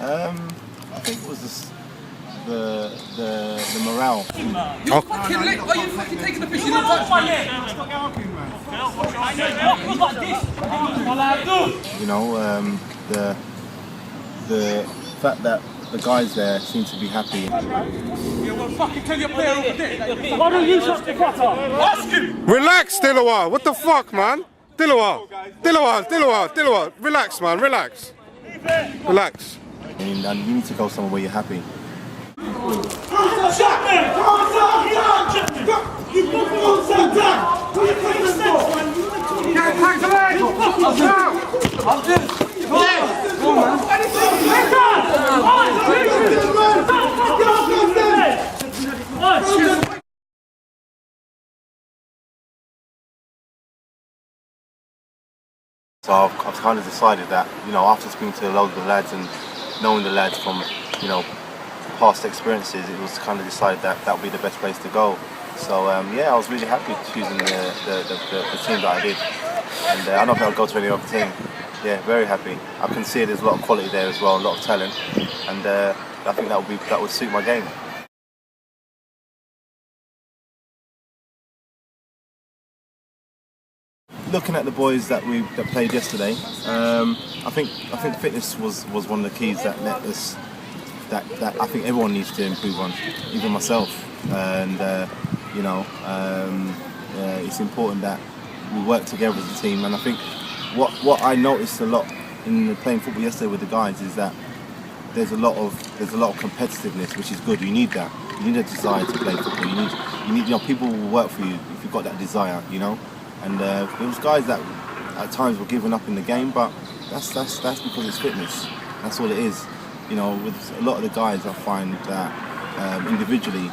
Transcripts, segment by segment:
I think it was the morale. You're fucking late. Are you fucking taking the piss? You don't touch me. You know, the fact that the guys there seem to be happy. Yeah, well, fucking tell your player over there. Why don't you shut the fuck up? Ask him. Relax, Dilwar. What the fuck, man? Dilwar. Relax, man. Relax. And you need to go somewhere where you're happy. So I've kind of decided that, you know, after speaking to a lot of the lads and knowing the lads from, you know, past experiences, it was kind of decided that that would be the best place to go. So yeah, I was really happy choosing the team that I did, and I don't think I'll go to any other team. Yeah, very happy. I can see there's a lot of quality there as well, a lot of talent, and I think that would suit my game. Looking at the boys that played yesterday, I think fitness was one of the keys that let us. That I think everyone needs to improve on, even myself. And you know, it's important that we work together as a team. And I think what I noticed a lot in playing football yesterday with the guys is that there's a lot of competitiveness, which is good. You need that. You need a desire to play football. You need people will work for you if you've got that desire. You know. And there was guys that at times were giving up in the game, but that's because it's fitness. That's all it is. You know, with a lot of the guys, I find that individually,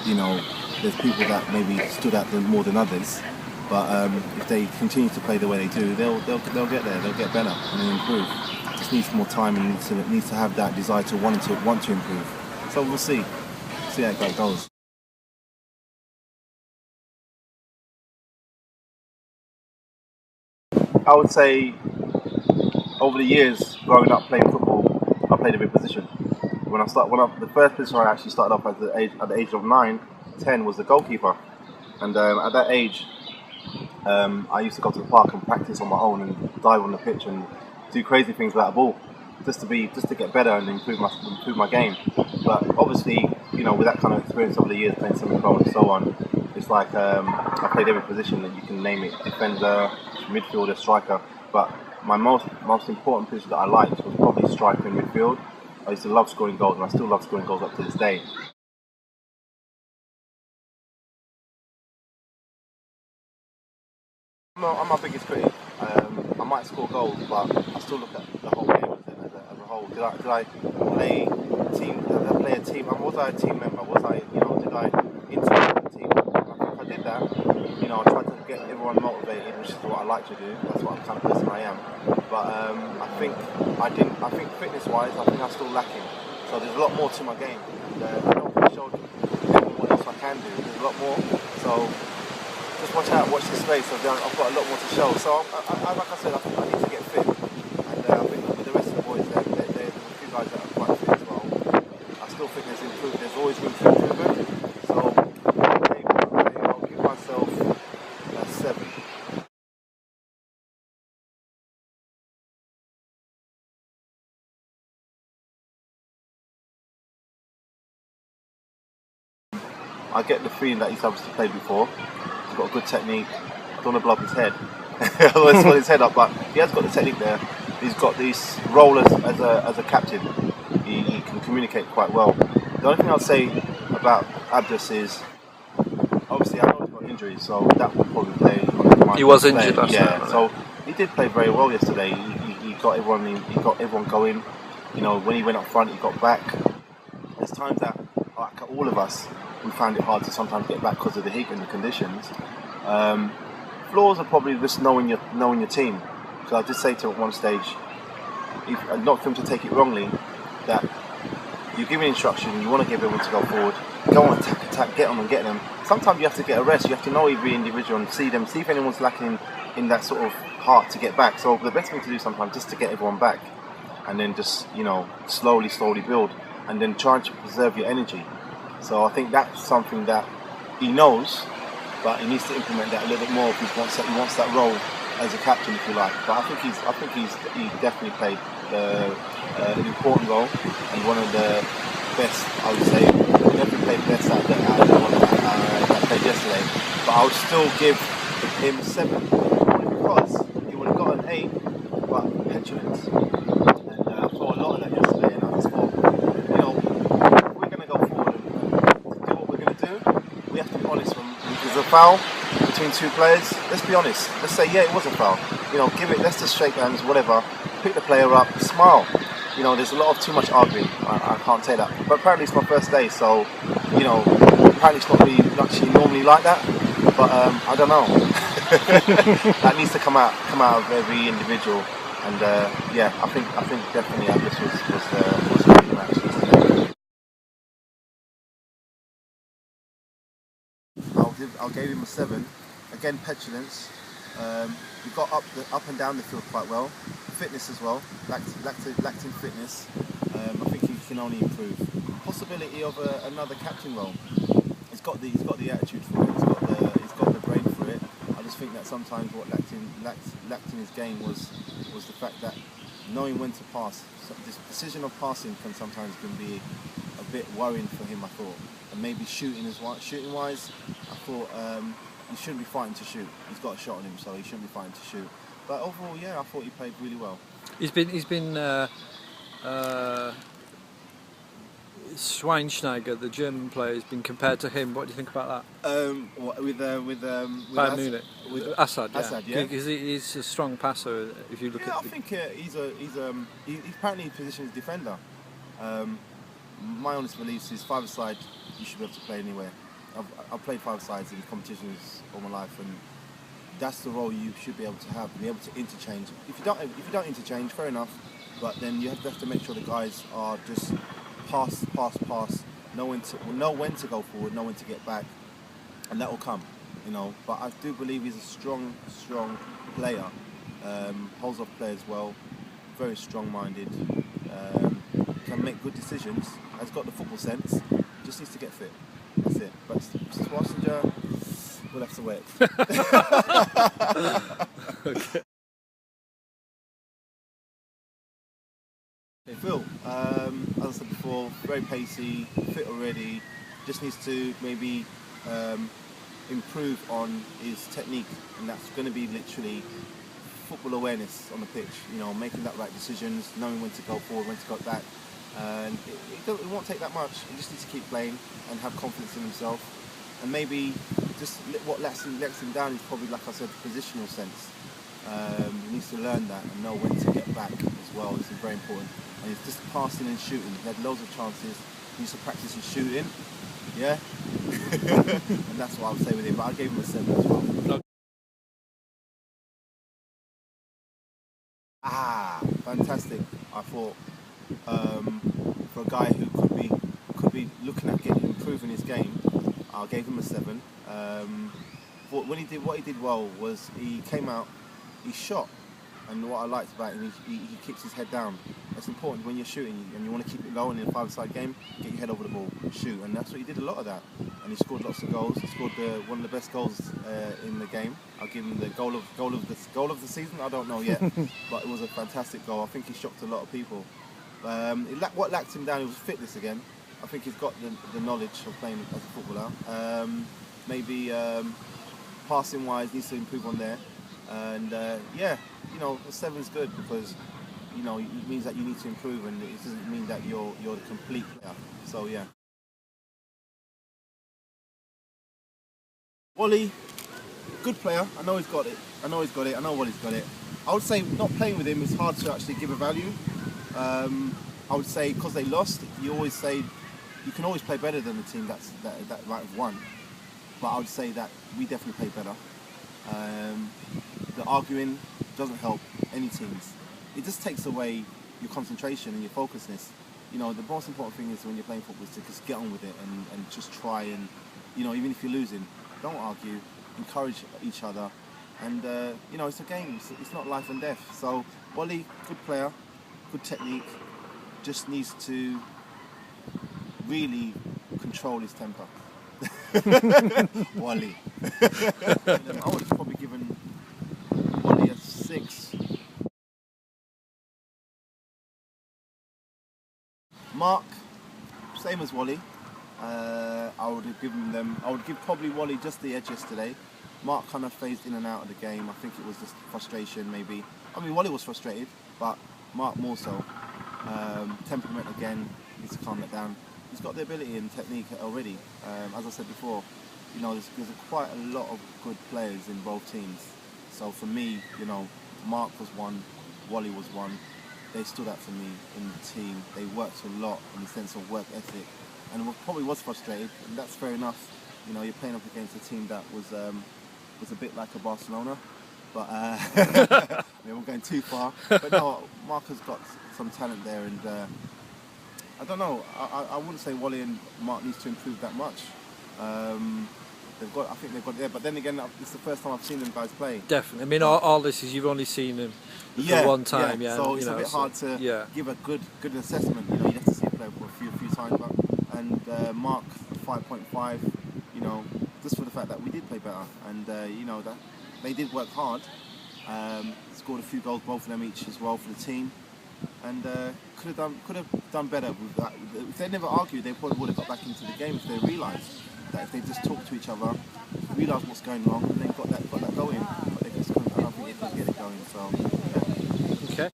you know, there's people that maybe stood out more than others. But if they continue to play the way they do, they'll get there. They'll get better and they'll improve. It just needs more time and needs to have that desire to want to improve. So we'll see how it goes. I would say over the years growing up playing football, I played every position. The first position I actually started off at the age of 9, 10 was the goalkeeper, and at that age, I used to go to the park and practice on my own and dive on the pitch and do crazy things without a ball, just to get better and improve my game. But obviously, you know, with that kind of experience over the years playing semi-pro and so on, it's like I played every position that you can name it: defender, midfielder, striker. But my most important position that I liked was probably striker and midfield. I used to love scoring goals, and I still love scoring goals up to this day. I'm my biggest critic. I might score goals, but I still look at the whole game as a whole. Did I play a team? Was I a team member? Did I interact with the team? If I did that, you know, I tried to get everyone motivated, which is what I like to do. That's what kind of person I am. But I think fitness-wise, I think I'm still lacking. So there's a lot more to my game. And I don't think I showed everyone what else I can do. There's a lot more. So just watch this space. I've got a lot more to show. So like I said, I think I need to get fit. And I think with the rest of the boys, there's a few guys that are quite fit as well. I still think there's always room for improvement. So I'll give myself a 7. I get the feeling that he's obviously played before. He's got a good technique. I don't want to blow up his head. I don't want to swell his head up, but he has got the technique there. He's got these roles as a captain. He can communicate quite well. The only thing I'll say about Abdus is, obviously I know he's got injuries, so that will probably play. He was injured last yeah, night. So he did play very well yesterday. He got everyone going. You know, when he went up front, he got back. There's times that, like all of us, we found it hard to sometimes get back because of the heat and the conditions. Flaws are probably just knowing your team. So I did say to him at one stage, not for him to take it wrongly, that you give an instruction, you want to give everyone to go forward, go on, attack, get on and get them. Sometimes you have to get a rest. You have to know every individual and see if anyone's lacking in that sort of heart to get back. So the best thing to do sometimes is just to get everyone back. and then just slowly build, and then trying to preserve your energy. So I think that's something that he knows, but he needs to implement that a little bit more if he wants that role as a captain, if you like. But I think he definitely played an important role, and one of the best, I would say. Definitely played best out of the one that played yesterday. But I would still give him 7, because he would have got an 8, but petulance. And I saw a lot of that yesterday, and I just thought, if we're going to go forward and do what we're going to do, we have to be honest. When there's a foul between two players, let's be honest. Let's say, yeah, it was a foul. Let's just shake hands, whatever. Pick the player up, smile. There's a lot of too much arguing. I can't say that. But apparently it's my first day, so, apparently it's not actually normally like that. But I don't know. That needs to come out of every individual. And yeah, I think definitely Abdus was a good match yesterday. I gave him a 7. Again, petulance. He got up and down the field quite well. Fitness as well. Lacked in fitness. I think he can only improve. Possibility of another captain role. He's got the attitude for it. He's got the brain for it. I just think that sometimes what lacked in his game was the fact that knowing when to pass. So this decision of passing can be a bit worrying for him, I thought. And maybe shooting wise, I thought he shouldn't be fighting to shoot. He's got a shot on him, so he shouldn't be fighting to shoot. But overall, yeah, I thought he played really well. He's been Schweinsteiger, the German player, has been compared to him. What do you think about that? With Bayern Munich, with Asad. Yeah. Asad, yeah. Because he's a strong passer. If you look at, I think he's apparently positioned as defender. My honest beliefs is 5-a-side. You should be able to play anywhere. I've played 5-a-sides in competitions all my life, and that's the role you should be able to have, be able to interchange. If you don't interchange, fair enough, but then you have to make sure the guys are just pass, know when to go forward, know when to get back, and that will come, But I do believe he's a strong player, holds off players well, very strong-minded, can make good decisions, has got the football sense, just needs to get fit. That's it. But Passenger, we'll have to wait. okay. Phil, as I said before, very pacey, fit already, just needs to maybe improve on his technique, and that's going to be literally football awareness on the pitch, making that right decisions, knowing when to go forward, when to go back. And it won't take that much. He just needs to keep playing and have confidence in himself. And maybe just what lets him down is probably, like I said, positional sense. He needs to learn that and know when to get back as well. This is very important. And he's just passing and shooting. He had loads of chances. He needs to practice his shooting. Yeah? And that's what I would say with him. But I gave him a 7 as well. Fantastic. I thought for a guy who could be looking at improving his game, I gave him a 7. What he did well was he came out, he shot, and what I liked about him, he keeps his head down. That's important when you're shooting and you want to keep it low in a 5-a-side game. Get your head over the ball, shoot, and that's what he did a lot of that. And he scored lots of goals. He scored one of the best goals in the game. I'll give him the goal of the season. I don't know yet, but it was a fantastic goal. I think he shocked a lot of people. What lacked him down was fitness again. I think he's got the knowledge of playing as a footballer. Maybe passing wise needs to improve on there. And yeah, the 7 is good because it means that you need to improve, and it doesn't mean that you're the complete player. So yeah. Wally, good player. I know he's got it. I know Wally's got it. I would say not playing with him is hard to actually give a value. I would say because they lost, you always say you can always play better than the team that might have won. But I would say that we definitely play better. The arguing doesn't help any teams. It just takes away your concentration and your focusness. The most important thing is when you're playing football is to just get on with it and just try and, even if you're losing, don't argue, encourage each other. And, it's a game, it's not life and death. So, Wally, good player, good technique, just needs to really control his temper. Wally. I would have probably given Wally a 6. Mark, same as Wally. I would have given them. I would give probably Wally just the edge yesterday. Mark kind of phased in and out of the game. I think it was just frustration, maybe. I mean, Wally was frustrated, but Mark more so. Temperament again, needs to calm it down. He's got the ability and technique already. As I said before, you know, there's quite a lot of good players in both teams. So for me, you know, Mark was one, Wally was one. They stood out for me in the team. They worked a lot in the sense of work ethic, and probably was frustrated, and that's fair enough. You know, you're playing up against a team that was a bit like a Barcelona, but we're going too far. But no, Mark has got some talent there, and I don't know. I wouldn't say Wally and Mark needs to improve that much. I think they've got there, but then again, it's the first time I've seen them guys play. Definitely. I mean, all this is you've only seen them for one time, yeah. So it's a bit hard to give a good assessment. You know, you have to see a player for a few times. And Mark 5.5. You know, just for the fact that we did play better, and you know that they did work hard. Scored a few goals, both of them each as well for the team, and could have done better with that. If they never argued, they probably would have got back into the game if they realised that if they just talked to each other, realised what's going wrong, and then got that going. But they just couldn't. I don't think they could get it going. So yeah. Okay.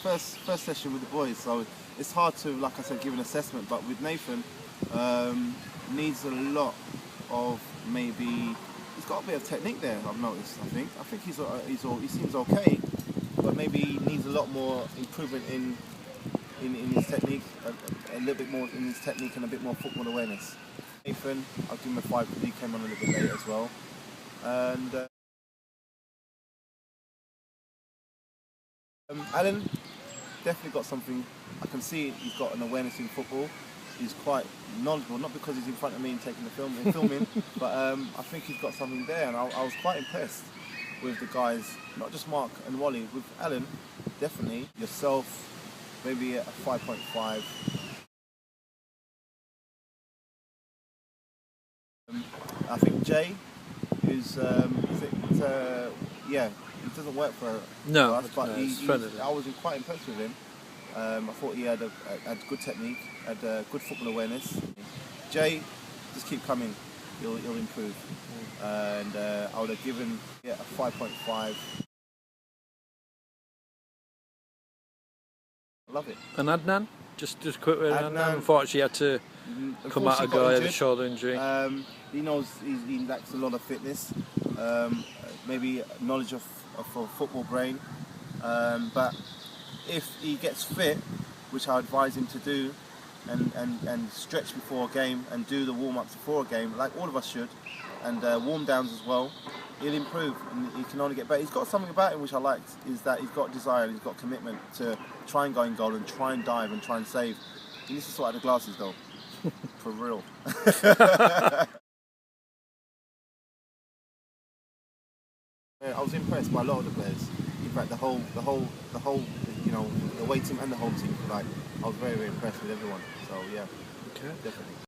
First session with the boys, so it's hard to, like I said, give an assessment. But with Nathan, needs a lot of maybe. He's got a bit of technique there. I've noticed. I think he seems okay, but maybe he needs a lot more improvement in his technique, a little bit more in his technique and a bit more football awareness. Nathan, I'll give him a 5 because he came on a little bit later as well. And Alan, definitely got something. I can see he's got an awareness in football. He's quite knowledgeable, not because he's in front of me and taking the filming, but I think he's got something there, and I was quite impressed with the guys, not just Mark and Wally, with Alan, definitely. Yourself, maybe a 5.5. I think Jay, who's he doesn't work for us, but I was quite impressed with him. I thought he had good technique, had good football awareness. Jay, just keep coming, he'll improve. And I would have given a 5.5. I love it. And Adnan? Just quick with Adnan. Unfortunately, he had to come out of goal, with a shoulder injury. He knows he lacks a lot of fitness, maybe knowledge of a football brain, but if he gets fit, which I advise him to do, and stretch before a game and do the warm-ups before a game, like all of us should, and warm-downs as well, he'll improve and he can only get better. He's got something about him which I liked, is that he's got desire, he's got commitment to try and go in goal and try and dive and try and save. He needs to sort out the glasses though, for real. I was impressed by a lot of the players. In fact, the whole, you know, the away team and the home team. Like, I was very, very impressed with everyone. So yeah, Okay. definitely.